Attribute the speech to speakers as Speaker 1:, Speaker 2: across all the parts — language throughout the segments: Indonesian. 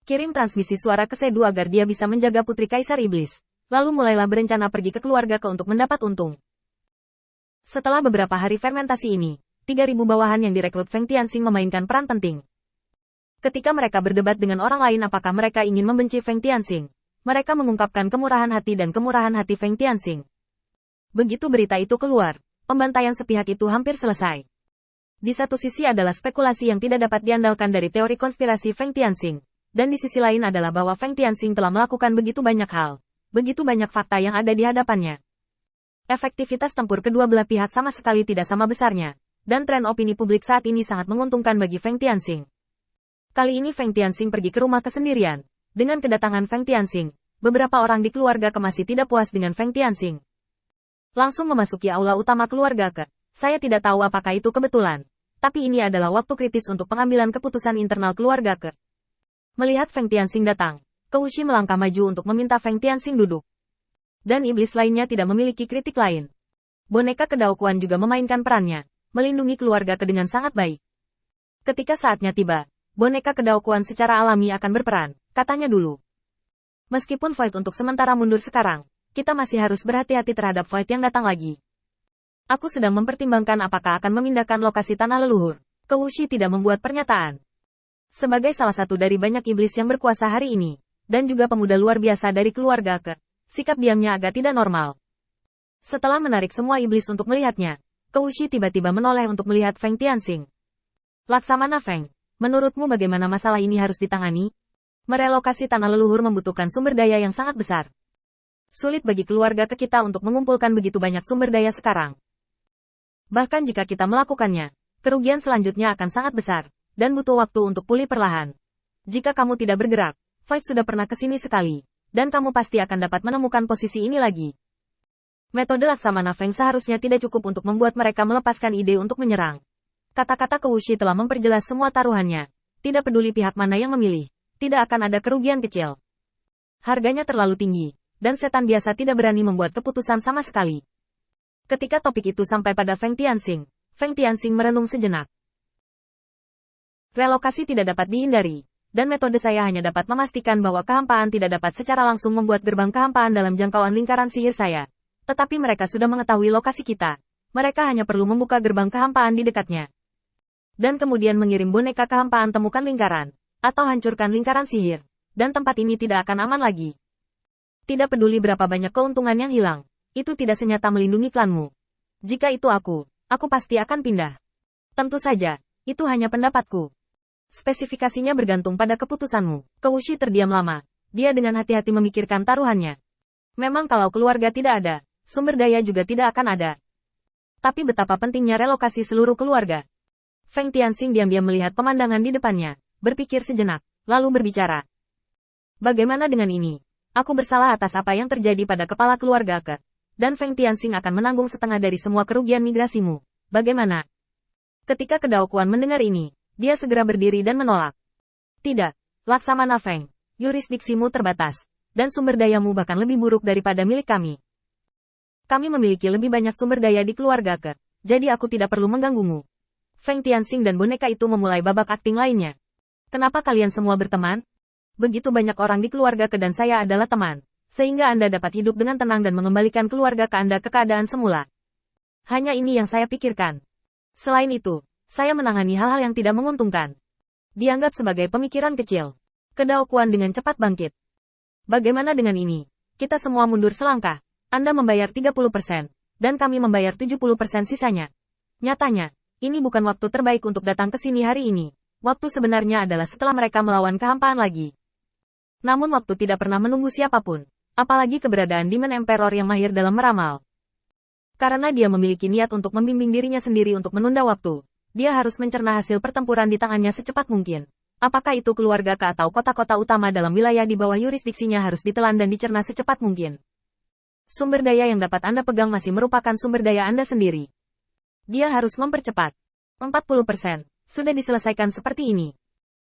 Speaker 1: Kirim transmisi suara ke Sedu agar dia bisa menjaga Putri Kaisar Iblis. Lalu mulailah berencana pergi ke keluarga ke untuk mendapat untung. Setelah beberapa hari fermentasi ini, 3.000 bawahan yang direkrut Feng Tianxing memainkan peran penting. Ketika mereka berdebat dengan orang lain apakah mereka ingin membenci Feng Tianxing, mereka mengungkapkan kemurahan hati dan kemurahan hati Feng Tianxing. Begitu berita itu keluar, pembantaian sepihak itu hampir selesai. Di satu sisi adalah spekulasi yang tidak dapat diandalkan dari teori konspirasi Feng Tianxing, dan di sisi lain adalah bahwa Feng Tianxing telah melakukan begitu banyak hal, begitu banyak fakta yang ada di hadapannya. Efektivitas tempur kedua belah pihak sama sekali tidak sama besarnya, dan tren opini publik saat ini sangat menguntungkan bagi Feng Tianxing. Kali ini Feng Tianxing pergi ke rumah kesendirian. Dengan kedatangan Feng Tianxing, beberapa orang di keluarga Ke masih tidak puas dengan Feng Tianxing. Langsung memasuki aula utama keluarga Ke. Saya tidak tahu apakah itu kebetulan, tapi ini adalah waktu kritis untuk pengambilan keputusan internal keluarga Ke. Melihat Feng Tianxing datang, Ke Wuxi melangkah maju untuk meminta Feng Tianxing duduk. Dan iblis lainnya tidak memiliki kritik lain. Boneka Kedao Kuan juga memainkan perannya, melindungi keluarga Ke dengan sangat baik. Ketika saatnya tiba, boneka Kedao Kuan secara alami akan berperan, katanya dulu. Meskipun Void untuk sementara mundur sekarang, kita masih harus berhati-hati terhadap Void yang datang lagi. Aku sedang mempertimbangkan apakah akan memindahkan lokasi tanah leluhur. Ke Wuxi tidak membuat pernyataan. Sebagai salah satu dari banyak iblis yang berkuasa hari ini, dan juga pemuda luar biasa dari keluarga Ke, sikap diamnya agak tidak normal. Setelah menarik semua iblis untuk melihatnya, Ke Wuxi tiba-tiba menoleh untuk melihat Feng Tianxing. Laksamana Feng, menurutmu bagaimana masalah ini harus ditangani? Merelokasi tanah leluhur membutuhkan sumber daya yang sangat besar. Sulit bagi keluarga Ke kita untuk mengumpulkan begitu banyak sumber daya sekarang. Bahkan jika kita melakukannya, kerugian selanjutnya akan sangat besar, dan butuh waktu untuk pulih perlahan. Jika kamu tidak bergerak, Void sudah pernah ke sini sekali, dan kamu pasti akan dapat menemukan posisi ini lagi. Metode Laksamana Feng seharusnya tidak cukup untuk membuat mereka melepaskan ide untuk menyerang. Kata-kata Ke Wuxi telah memperjelas semua taruhannya. Tidak peduli pihak mana yang memilih, tidak akan ada kerugian kecil. Harganya terlalu tinggi, dan setan biasa tidak berani membuat keputusan sama sekali. Ketika topik itu sampai pada Feng Tianxing merenung sejenak. Relokasi tidak dapat dihindari, dan metode saya hanya dapat memastikan bahwa kehampaan tidak dapat secara langsung membuat gerbang kehampaan dalam jangkauan lingkaran sihir saya. Tetapi mereka sudah mengetahui lokasi kita. Mereka hanya perlu membuka gerbang kehampaan di dekatnya. Dan kemudian mengirim boneka kehampaan temukan lingkaran, atau hancurkan lingkaran sihir, dan tempat ini tidak akan aman lagi. Tidak peduli berapa banyak keuntungan yang hilang, itu tidak senyata melindungi klanmu. Jika itu aku pasti akan pindah. Tentu saja, itu hanya pendapatku. Spesifikasinya bergantung pada keputusanmu. Ke Wuxi terdiam lama, dia dengan hati-hati memikirkan taruhannya. Memang kalau keluarga tidak ada, sumber daya juga tidak akan ada. Tapi betapa pentingnya relokasi seluruh keluarga. Feng Tianxing diam-diam melihat pemandangan di depannya, berpikir sejenak, lalu berbicara. Bagaimana dengan ini? Aku bersalah atas apa yang terjadi pada kepala keluarga Ke. Dan Feng Tianxing akan menanggung setengah dari semua kerugian migrasimu. Bagaimana? Ketika Kedao Kuan mendengar ini, dia segera berdiri dan menolak. Tidak, Laksamana Feng, yurisdiksimu terbatas, dan sumber dayamu bahkan lebih buruk daripada milik kami. Kami memiliki lebih banyak sumber daya di keluarga Ke, jadi aku tidak perlu mengganggumu. Feng Tianxing dan boneka itu memulai babak akting lainnya. Kenapa kalian semua berteman? Begitu banyak orang di keluarga Ke dan saya adalah teman, sehingga Anda dapat hidup dengan tenang dan mengembalikan keluarga Ke Anda ke keadaan semula. Hanya ini yang saya pikirkan. Selain itu, saya menangani hal-hal yang tidak menguntungkan. Dianggap sebagai pemikiran kecil. Kedao Kuan dengan cepat bangkit. Bagaimana dengan ini? Kita semua mundur selangkah. Anda membayar 30%, dan kami membayar 70% sisanya. Nyatanya, ini bukan waktu terbaik untuk datang ke sini hari ini. Waktu sebenarnya adalah setelah mereka melawan kehampaan lagi. Namun waktu tidak pernah menunggu siapapun. Apalagi keberadaan Demon Emperor yang mahir dalam meramal. Karena dia memiliki niat untuk membimbing dirinya sendiri untuk menunda waktu. Dia harus mencerna hasil pertempuran di tangannya secepat mungkin. Apakah itu keluarga Ke atau kota-kota utama dalam wilayah di bawah yurisdiksinya harus ditelan dan dicerna secepat mungkin. Sumber daya yang dapat Anda pegang masih merupakan sumber daya Anda sendiri. Dia harus mempercepat. 40%. Sudah diselesaikan seperti ini.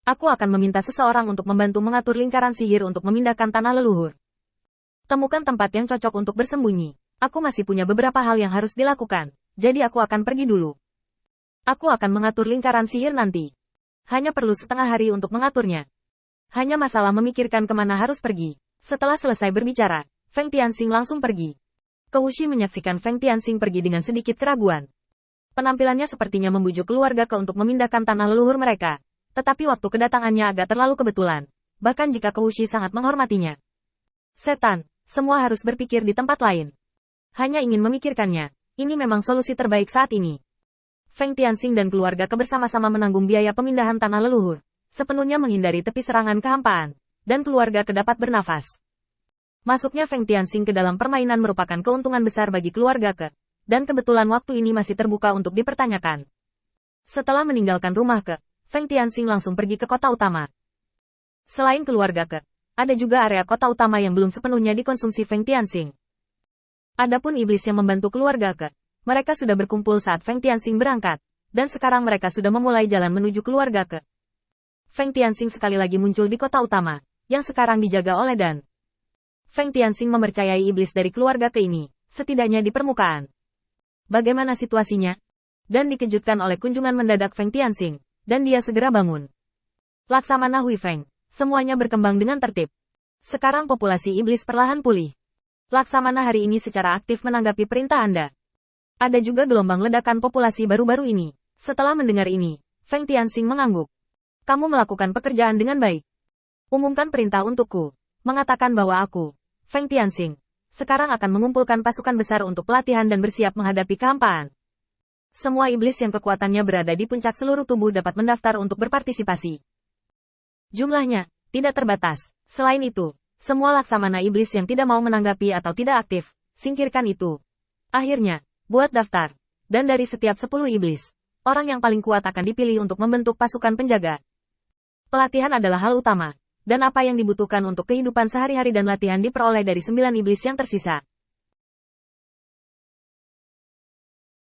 Speaker 1: Aku akan meminta seseorang untuk membantu mengatur lingkaran sihir untuk memindahkan tanah leluhur. Temukan tempat yang cocok untuk bersembunyi. Aku masih punya beberapa hal yang harus dilakukan, jadi aku akan pergi dulu. Aku akan mengatur lingkaran sihir nanti. Hanya perlu setengah hari untuk mengaturnya. Hanya masalah memikirkan kemana harus pergi. Setelah selesai berbicara, Feng Tianxing langsung pergi. Kewushi menyaksikan Feng Tianxing pergi dengan sedikit keraguan. Penampilannya sepertinya membujuk keluarga Ke untuk memindahkan tanah leluhur mereka. Tetapi waktu kedatangannya agak terlalu kebetulan. Bahkan jika Kewushi sangat menghormatinya. Setan, semua harus berpikir di tempat lain. Hanya ingin memikirkannya. Ini memang solusi terbaik saat ini. Feng Tianxing dan keluarga Ke bersama-sama menanggung biaya pemindahan tanah leluhur. Sepenuhnya menghindari tepi serangan kehampaan. Dan keluarga Ke dapat bernafas. Masuknya Feng Tianxing ke dalam permainan merupakan keuntungan besar bagi keluarga Ke. Dan kebetulan waktu ini masih terbuka untuk dipertanyakan. Setelah meninggalkan rumah Ke, Feng Tianxing langsung pergi ke kota utama. Selain keluarga Ke, ada juga area kota utama yang belum sepenuhnya dikonsumsi Feng Tianxing. Adapun iblis yang membantu keluarga Ke, mereka sudah berkumpul saat Feng Tianxing berangkat, dan sekarang mereka sudah memulai jalan menuju keluarga Ke. Feng Tianxing sekali lagi muncul di kota utama, yang sekarang dijaga oleh Dan. Feng Tianxing mempercayai iblis dari keluarga Ke ini, setidaknya di permukaan. Bagaimana situasinya? Dan dikejutkan oleh kunjungan mendadak Feng Tianxing, dan dia segera bangun. Laksamana Hui Feng, semuanya berkembang dengan tertib. Sekarang populasi iblis perlahan pulih. Laksamana hari ini secara aktif menanggapi perintah Anda. Ada juga gelombang ledakan populasi baru-baru ini. Setelah mendengar ini, Feng Tianxing mengangguk. Kamu melakukan pekerjaan dengan baik. Umumkan perintah untukku. Mengatakan bahwa aku, Feng Tianxing, sekarang akan mengumpulkan pasukan besar untuk pelatihan dan bersiap menghadapi kehampaan. Semua iblis yang kekuatannya berada di puncak seluruh tubuh dapat mendaftar untuk berpartisipasi. Jumlahnya tidak terbatas. Selain itu, semua laksamana iblis yang tidak mau menanggapi atau tidak aktif, singkirkan itu. Akhirnya, buat daftar. Dan dari setiap 10 iblis, orang yang paling kuat akan dipilih untuk membentuk pasukan penjaga. Pelatihan adalah hal utama. Dan apa yang dibutuhkan untuk kehidupan sehari-hari dan latihan diperoleh dari 9 iblis yang tersisa.